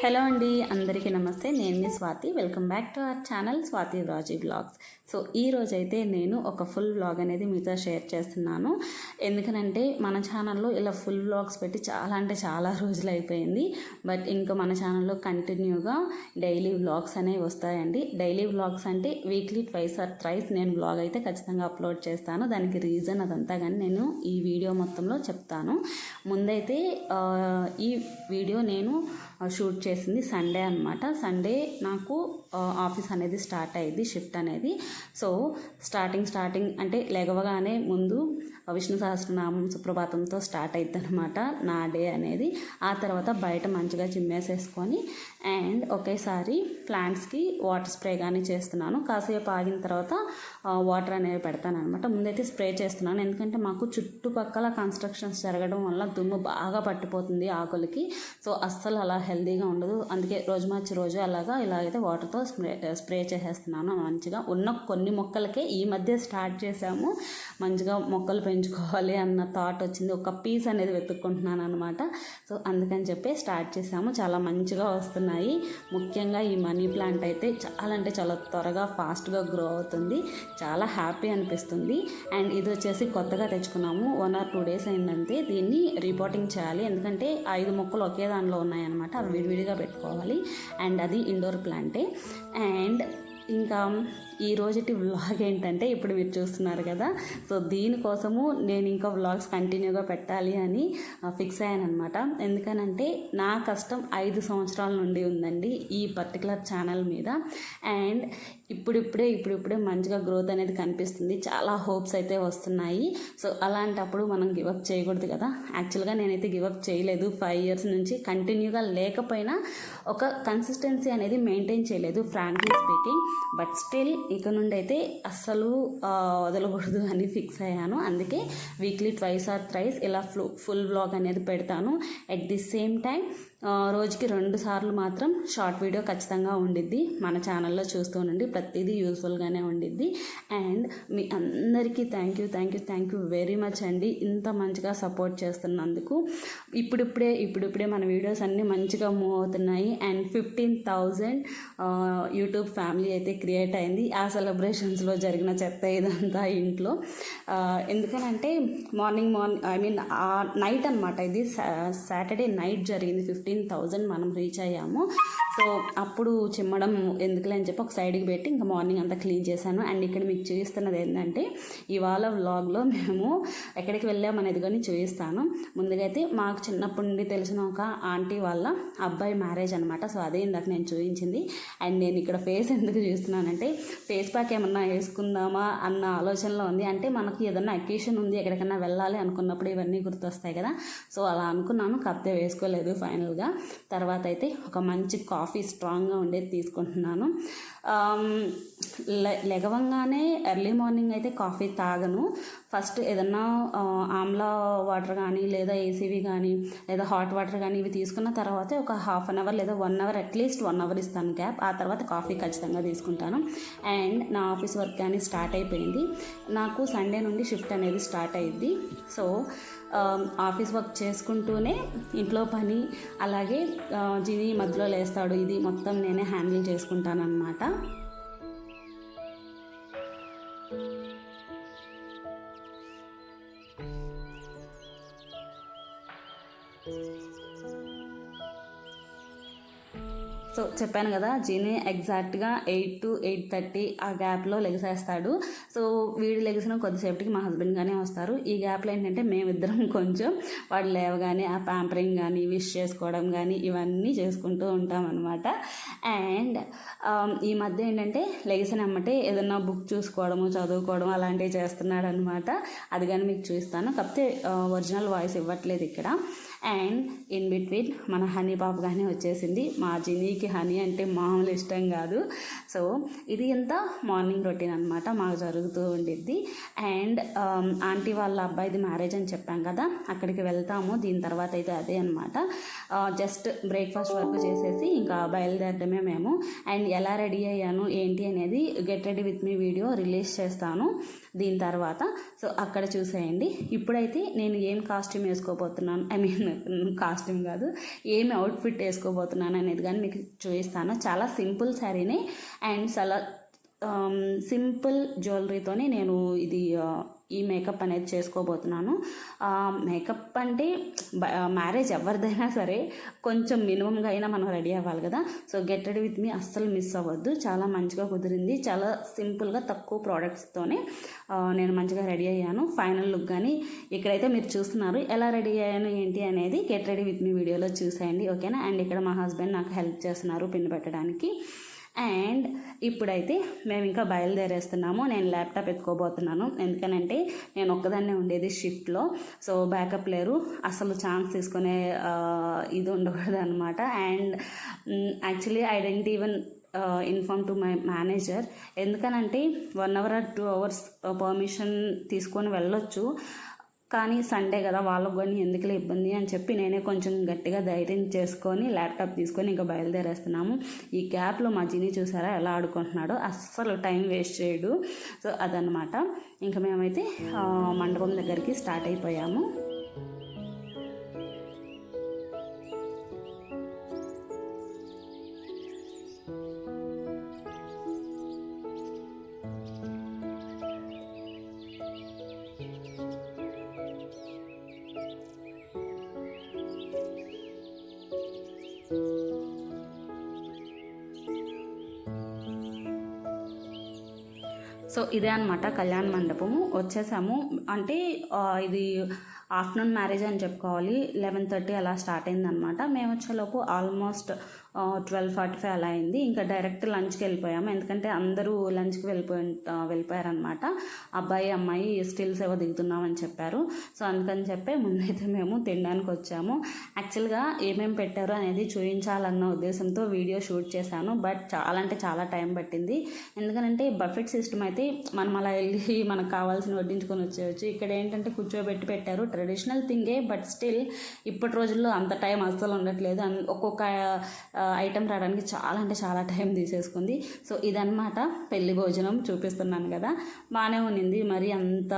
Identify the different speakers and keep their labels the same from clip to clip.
Speaker 1: Hello అండి, అందరికీ నమస్తే. నేను మీ Swathi. Welcome back to our channel Swathi Raji vlogs. So ఈ రోజైతే నేను ఒక ఫుల్ వ్లాగ్ అనేది మీతో షేర్ చేస్తున్నాను. ఎందుకనంటే మన ఛానల్లో ఇలా ఫుల్ వ్లాగ్స్ పెట్టి చాలా రోజులు అయిపోయింది. బట్ ఇంకా మన ఛానల్లో కంటిన్యూగా డైలీ వ్లాగ్స్ అనేవి వస్తాయండి. డైలీ వ్లాగ్స్ అంటే వీక్లీ ట్వైస్ ఆర్ థ్రైస్ నేను వ్లాగ్ అయితే ఖచ్చితంగా అప్లోడ్ చేస్తాను. దానికి రీజన్ అదంతా కానీ నేను ఈ వీడియో మొత్తంలో చెప్తాను. ముందైతే ఈ వీడియో నేను షూట్ చేసింది సండే అనమాట. సండే నాకు ఆఫీస్ అనేది స్టార్ట్ అయ్యింది, షిఫ్ట్ అనేది. సో స్టార్టింగ్ అంటే లేవగానే ముందు విష్ణు సహస్రనామం సుప్రభాతంతో స్టార్ట్ అవుతుంది అనమాట నా డే అనేది. ఆ తర్వాత బయట మంచిగా చిమ్మేసేసుకొని అండ్ ఒకేసారి ప్లాంట్స్కి వాటర్ స్ప్రే కానీ చేస్తున్నాను. కాసేపు ఆగిన తర్వాత వాటర్ అనేవి పెడతాను అనమాట. ముందైతే స్ప్రే చేస్తున్నాను, ఎందుకంటే మాకు చుట్టుపక్కల కన్స్ట్రక్షన్స్ జరగడం వల్ల దుమ్ము బాగా పట్టిపోతుంది ఆకులకి. సో అస్సలు అలా హెల్తీగా ఉండదు. అందుకే రోజు మార్చి రోజు ఇలాగైతే వాటర్తో స్ప్రే చేసేస్తున్నాను. మంచిగా ఉన్న కొన్ని మొక్కలకే ఈ మధ్య స్టార్ట్ చేసాము. మంచిగా మొక్కలు పెంచుకోవాలి అన్న థాట్ వచ్చింది. ఒక పీస్ అనేది వెతుక్కుంటున్నాను అనమాట. సో అందుకని చెప్పి స్టార్ట్ చేసాము. చాలా మంచిగా వస్తున్నాయి. ముఖ్యంగా ఈ మనీ ప్లాంట్ అయితే చాలా త్వరగా ఫాస్ట్గా గ్రో అవుతుంది. చాలా హ్యాపీ అనిపిస్తుంది. అండ్ ఇది వచ్చేసి కొత్తగా తెచ్చుకున్నాము. 1 or 2 days అయిందంతే. దీన్ని రిపోర్టింగ్ చేయాలి, ఎందుకంటే 5 మొక్కలు ఒకే దానిలో ఉన్నాయన్నమాట. అవి విడివిడిగా పెట్టుకోవాలి. అండ్ అది ఇండోర్ ప్లాంటే. అండ్ ఇంకా ఈ రోజుటి వ్లాగ్ ఏంటంటే ఇప్పుడు మీరు చూస్తున్నారు కదా. సో దీనికోసము నేను ఇంకా వ్లాగ్స్ కంటిన్యూగా పెట్టాలి అని ఫిక్స్ అయ్యాను అనమాట. ఎందుకనంటే నా కష్టం 5 సంవత్సరాల నుండి ఉందండి ఈ పర్టికులర్ ఛానల్ మీద. అండ్ ఇప్పుడిప్పుడే మంచిగా గ్రోత్ అనేది కనిపిస్తుంది. చాలా హోప్స్ అయితే వస్తున్నాయి. సో అలాంటప్పుడు మనం గివప్ చేయకూడదు కదా. యాక్చువల్గా నేనైతే గివప్ చేయలేదు. 5 years నుంచి కంటిన్యూగా లేకపోయినా ఒక కన్సిస్టెన్సీ అనేది మెయింటైన్ చేయలేదు, ఫ్రాంక్లీ స్పీకింగ్. బట్ స్టిల్ ఇక నుండి అయితే అస్సలు వదలకూడదు అని ఫిక్స్ అయ్యాను. అందుకే వీక్లీ ట్వైస్ ఆర్ థ్రైస్ ఇలా ఫుల్ వ్లాగ్ అనేది పెడతాను. అట్ ది సేమ్ టైం రోజుకి 2 సార్లు మాత్రం షార్ట్ వీడియో ఖచ్చితంగా ఉండిద్ది. మన ఛానల్లో చూస్తూ ఉండండి, ప్రతిదీ యూస్ఫుల్గానే ఉండిద్ది. అండ్ మీ అందరికీ థ్యాంక్ యూ వెరీ మచ్ అండి, ఇంత మంచిగా సపోర్ట్ చేస్తున్నందుకు. ఇప్పుడిప్పుడే మన వీడియోస్ అన్నీ మంచిగా మూవ్ అవుతున్నాయి. అండ్ 15,000 యూట్యూబ్ ఫ్యామిలీ అయితే క్రియేట్ అయింది. ఆ సెలబ్రేషన్స్లో జరిగిన చెత్త ఇదంతా ఇంట్లో. ఎందుకనంటే మార్నింగ్ నైట్ అనమాట. ఇది సాటర్డే నైట్ జరిగింది. 15,000 మనం రీచ్ అయ్యాము. సో అప్పుడు చిమ్మడం ఎందుకులే అని చెప్పి ఒక సైడ్కి పెట్టి ఇంకా మార్నింగ్ అంతా క్లీన్ చేశాను. అండ్ ఇక్కడ మీకు చూపిస్తున్నది ఏంటంటే ఇవాళ వ్లాగ్లో మేము ఎక్కడికి వెళ్ళామనేది కానీ చూపిస్తాను. ముందుగా అయితే మాకు చిన్నప్పటి నుండి తెలిసిన ఒక ఆంటీ వాళ్ళ అబ్బాయి మ్యారేజ్ అనమాట. సో అదే ఇందాక నేను చూపించింది. అండ్ నేను ఇక్కడ ఫేస్ ఎందుకు చూస్తున్నానంటే ఫేస్ ప్యాక్ ఏమన్నా వేసుకుందామా అన్న ఆలోచనలో ఉంది. అంటే మనకి ఏదన్నా అకేషన్ ఉంది, ఎక్కడికన్నా వెళ్ళాలి అనుకున్నప్పుడు ఇవన్నీ గుర్తొస్తాయి కదా. సో అలా అనుకున్నాను, కాకపోతే వేసుకోలేదు ఫైనల్గా. తర్వాత అయితే ఒక మంచి కాఫీ స్ట్రాంగ్గా ఉండేది తీసుకుంటున్నాను. లెగవంగానే ఎర్లీ మార్నింగ్ అయితే కాఫీ తాగను. ఫస్ట్ ఏదన్నా ఆమ్లా వాటర్ కానీ లేదా ఏసీవి కానీ లేదా హాట్ వాటర్ కానీ ఇవి తీసుకున్న తర్వాతే ఒక 1/2 hour లేదా 1 hour అట్లీస్ట్ 1 hour ఇస్తాను గ్యాప్. ఆ తర్వాత కాఫీ ఖచ్చితంగా తీసుకుంటాను. అండ్ నా ఆఫీస్ వర్క్ కానీ స్టార్ట్ అయిపోయింది. నాకు సండే నుండి షిఫ్ట్ అనేది స్టార్ట్ అయ్యింది. సో ఆఫీస్ వర్క్ చేసుకుంటూనే ఇంట్లో పని, అలాగే జిని మధ్యలో లేస్తాడు, ఇది మొత్తం నేనే హ్యాండిల్ చేసుకుంటాను అన్నమాట. సో చెప్పాను కదా, జీని ఎగ్జాక్ట్గా 8 to 8:30 ఆ గ్యాప్లో లెగిసేస్తాడు. సో వీడు లెగిసిన కొద్దిసేపటికి మా హస్బెండ్ కానీ వస్తారు. ఈ గ్యాప్లో ఏంటంటే మేమిద్దరం కొంచెం వాడు లేవగానే ఆ ప్యాంపరింగ్ కానీ విష్ చేసుకోవడం కానీ ఇవన్నీ చేసుకుంటూ ఉంటాం అనమాట. అండ్ ఈ మధ్య ఏంటంటే లెగిసినమ్మటే ఏదన్నా బుక్ చూసుకోవడము, చదువుకోవడం అలాంటివి చేస్తున్నాడు అనమాట. అది కానీ మీకు చూపిస్తాను, కాకపోతే ఒరిజినల్ వాయిస్ ఇవ్వట్లేదు ఇక్కడ. అండ్ ఇన్ బిట్వీన్ మన హనీ పాప కానీ వచ్చేసింది. మా జినీకి హనీ అంటే మామూలు ఇష్టం కాదు. సో ఇది ఎంత మార్నింగ్ రొటీన్ అనమాట మాకు జరుగుతూ ఉండిద్ది. అండ్ ఆంటీ వాళ్ళ అబ్బాయిది మ్యారేజ్ అని చెప్పాం కదా, అక్కడికి వెళ్తాము. దీని తర్వాత అయితే అదే అనమాట. జస్ట్ బ్రేక్ఫాస్ట్ వరకు చేసేసి ఇంకా బయలుదేరడమే మేము. అండ్ ఎలా రెడీ అయ్యాను ఏంటి అనేది get ready with me video release చేస్తాను దీని తర్వాత. సో అక్కడ చూసేయండి. ఇప్పుడైతే నేను ఏం కాస్ట్యూమ్ వేసుకోబోతున్నాను, కాస్ట్యూమ్ కాదు, ఏమి అవుట్ఫిట్ వేసుకోబోతున్నాను అనేది కానీ మీకు చూపిస్తాను. చాలా సింపుల్ శారీని అండ్ చాలా సింపుల్ జ్యువెలరీతోని నేను ఈ మేకప్ అనేది చేసుకోబోతున్నాను. మేకప్ అంటే మ్యారేజ్ ఎవరిదైనా సరే కొంచెం మినిమంగా అయినా మనం రెడీ అవ్వాలి కదా. So get ready with me అస్సలు మిస్ అవ్వద్దు. చాలా మంచిగా కుదిరింది. చాలా సింపుల్గా తక్కువ ప్రోడక్ట్స్తోనే నేను మంచిగా రెడీ అయ్యాను. ఫైనల్ లుక్ కానీ ఇక్కడైతే మీరు చూస్తున్నారు ఎలా రెడీ అయ్యాను ఏంటి అనేది గెట్ రెడీ విత్ మీ వీడియోలో చూసేయండి, ఓకేనా. అండ్ ఇక్కడ మా హస్బెండ్ నాకు హెల్ప్ చేస్తున్నారు పిన్ పెట్టడానికి. అండ్ ఇప్పుడైతే మేము ఇంకా బయలుదేరేస్తున్నాము. నేను ల్యాప్టాప్ ఎత్తుకోబోతున్నాను, ఎందుకనంటే నేను ఒక్కదాన్నే ఉండేది షిఫ్ట్లో. సో బ్యాకప్ లేరు, అసలు ఛాన్స్ తీసుకునే ఇది ఉండకూడదు అనమాట. And actually I didn't even inform to my manager, ఎందుకనంటే 1 hour or 2 hours పర్మిషన్ తీసుకొని వెళ్ళొచ్చు, కానీ సండే కదా వాళ్ళకు కానీ ఎందుకులే ఇబ్బంది అని చెప్పి నేనే కొంచెం గట్టిగా ధైర్యం చేసుకొని ల్యాప్టాప్ తీసుకొని ఇంకా బయలుదేరేస్తున్నాము. ఈ గ్యాప్లో మా జిని చూసారా ఎలా ఆడుకుంటున్నాడో, అస్సలు టైం వేస్ట్ చేయడు. సో అదనమాట. ఇంకా మేమైతే మండపం దగ్గరికి స్టార్ట్ అయిపోయాము. సో ఇదే అనమాట కళ్యాణ మండపము. వచ్చేసాము. అంటే ఇది ఆఫ్టర్నూన్ మ్యారేజ్ అని చెప్పుకోవాలి. 11:30 అలా స్టార్ట్ అయిందనమాట. మేము వచ్చేలోపు ఆల్మోస్ట్ 12:45 అలా అయింది. ఇంకా డైరెక్ట్ లంచ్కి వెళ్ళిపోయాము, ఎందుకంటే అందరూ లంచ్కి వెళ్ళిపోయారనమాట. అబ్బాయి అమ్మాయి స్టిల్స్ ఏవో దిగుతున్నామని చెప్పారు. సో అందుకని చెప్పి ముందైతే మేము తినడానికి వచ్చాము. యాక్చువల్గా ఏమేమి పెట్టారో అనేది చూపించాలన్న ఉద్దేశంతో వీడియో షూట్ చేశాను, బట్ చాలా అంటే చాలా టైం పట్టింది. ఎందుకంటే బఫెట్ సిస్టమ్ అయితే మనం అలా వెళ్ళి మనకు కావాల్సిన వడ్డించుకొని వచ్చేయచ్చు. ఇక్కడ ఏంటంటే కూర్చోబెట్టి పెట్టారు, ట్రెడిషనల్ థింగే, బట్ స్టిల్ ఇప్పటి రోజుల్లో అంత టైం అస్సలు ఉండట్లేదు. ఒక్కొక్క ఐటెం రావడానికి చాలా అంటే చాలా టైం తీసేసుకుంది. సో ఇదన్నమాట పెళ్లి భోజనం చూపిస్తున్నాను కదా. బాగానే ఉన్నింది, మరి అంత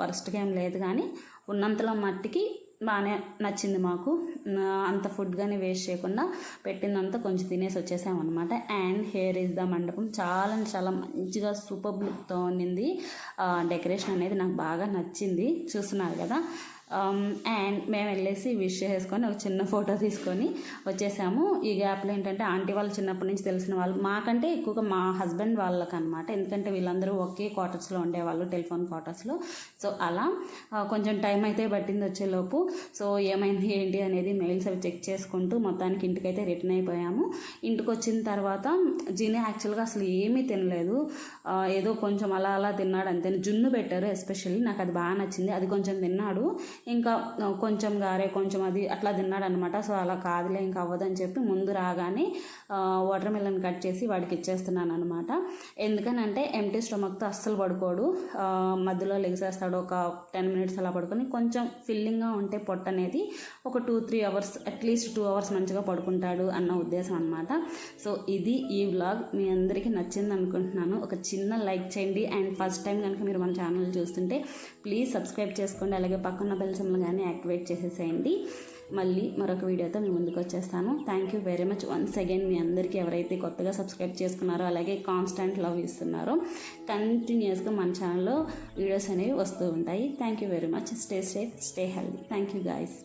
Speaker 1: వరస్ట్గా ఏం లేదు, కానీ ఉన్నంతలో మట్టికి బాగానే నచ్చింది మాకు. అంత ఫుడ్ కానీ వేస్ట్ చేయకుండా పెట్టిందంతా కొంచెం తినేసి వచ్చేసామన్నమాట. అండ్ హియర్ ఈజ్ ద మండపం. చాలా అంటే చాలా మంచిగా సూపర్ లుక్తో ఉన్నింది. డెకరేషన్ అనేది నాకు బాగా నచ్చింది, చూస్తున్నారు కదా. అండ్ మేము వెళ్ళేసి విష్ చేసుకొని ఒక చిన్న ఫోటో తీసుకొని వచ్చేసాము. ఈ గ్యాప్లో ఏంటంటే ఆంటీ వాళ్ళు చిన్నప్పటి నుంచి తెలిసిన వాళ్ళు, మాకంటే ఎక్కువగా మా హస్బెండ్ వాళ్ళకి అనమాట, ఎందుకంటే వీళ్ళందరూ ఒకే క్వార్టర్స్లో ఉండేవాళ్ళు, టెలిఫోన్ క్వార్టర్స్లో. సో అలా కొంచెం టైం అయితే పట్టింది వచ్చేలోపు. సో ఏమైంది ఏంటి అనేది మెయిల్స్ అవి చెక్ చేసుకుంటూ మొత్తానికి ఇంటికైతే రిటర్న్ అయిపోయాము. ఇంటికి వచ్చిన తర్వాత జీని యాక్చువల్గా అసలు ఏమీ తినలేదు, ఏదో కొంచెం అలా అలా తిన్నాడు అంతే. జున్ను పెట్టారు ఎస్పెషల్లీ, నాకు అది బాగా నచ్చింది, అది కొంచెం తిన్నాడు. ఇంకా కొంచెం గారే కొంచెం అది అట్లా తిన్నాడు అనమాట. సో అలా కాదులే ఇంకా అవ్వదని చెప్పి ముందు రాగానే వాటర్ మిలన్ కట్ చేసి వాడికి ఇచ్చేస్తున్నాను అనమాట. ఎందుకనంటే ఎంటీ స్టమక్తో అస్సలు పడుకోడు, మధ్యలో లెగిసేస్తాడు. ఒక 10 minutes అలా పడుకొని కొంచెం ఫిల్లింగ్గా ఉంటే పొట్ట అనేది ఒక 2-3 hours అట్లీస్ట్ 2 hours మంచిగా పడుకుంటాడు అన్న ఉద్దేశం అనమాట. సో ఇది ఈ వ్లాగ్ మీ అందరికీ నచ్చింది అనుకుంటున్నాను. ఒక చిన్న లైక్ చేయండి. అండ్ ఫస్ట్ టైం కనుక మీరు మన ఛానల్ చూస్తుంటే ప్లీజ్ సబ్స్క్రైబ్ చేసుకోండి. అలాగే పక్కన బెల్ సింబల్ కానీ యాక్టివేట్ చేసేసేయండి. మళ్ళీ మరొక వీడియోతో మీ ముందుకు వచ్చేస్తాను. Thank you very much once again. మీ అందరికీ ఎవరైతే కొత్తగా సబ్స్క్రైబ్ చేసుకున్నారో అలాగే కాన్స్టెంట్ లవ్ ఇస్తున్నారో కంటిన్యూస్గా మన ఛానల్లో వీడియోస్ అనేవి వస్తూ ఉంటాయి. Thank you very much. Stay safe, stay healthy. Thank you guys.